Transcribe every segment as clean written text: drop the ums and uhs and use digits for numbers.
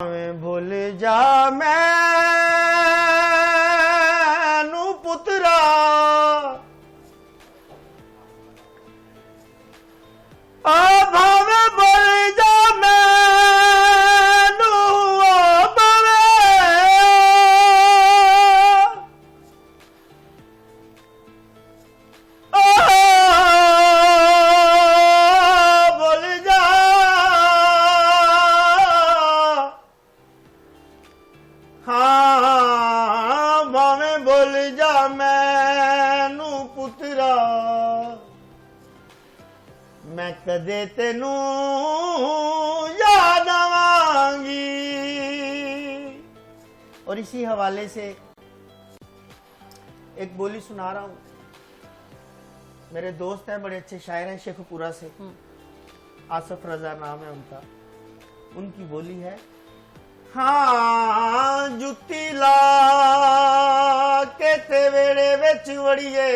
मैं भूल जा मैनू पुत्रा आ भावे भूल जा मैनू भावे भूल जा हाँ भावें भुल जा मैनू पुत्रा मैं कदे तेनू याद आवांगी। और इसी हवाले से एक बोली सुना रहा हूं। मेरे दोस्त हैं, बड़े अच्छे शायर हैं, शेखपुरा से, आसफ रजा नाम है उनका। उनकी बोली है, हाँ जुत्ती ला के ते वेड़े विच वड़िए।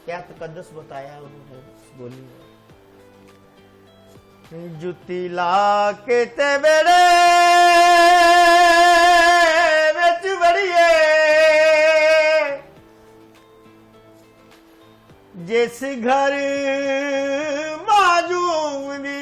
क्या तकद्दस बताया उन्होंने उस बोली में। जुत्ती ला के ते वेड़े विच वड़िए, जिस घर माजूम दी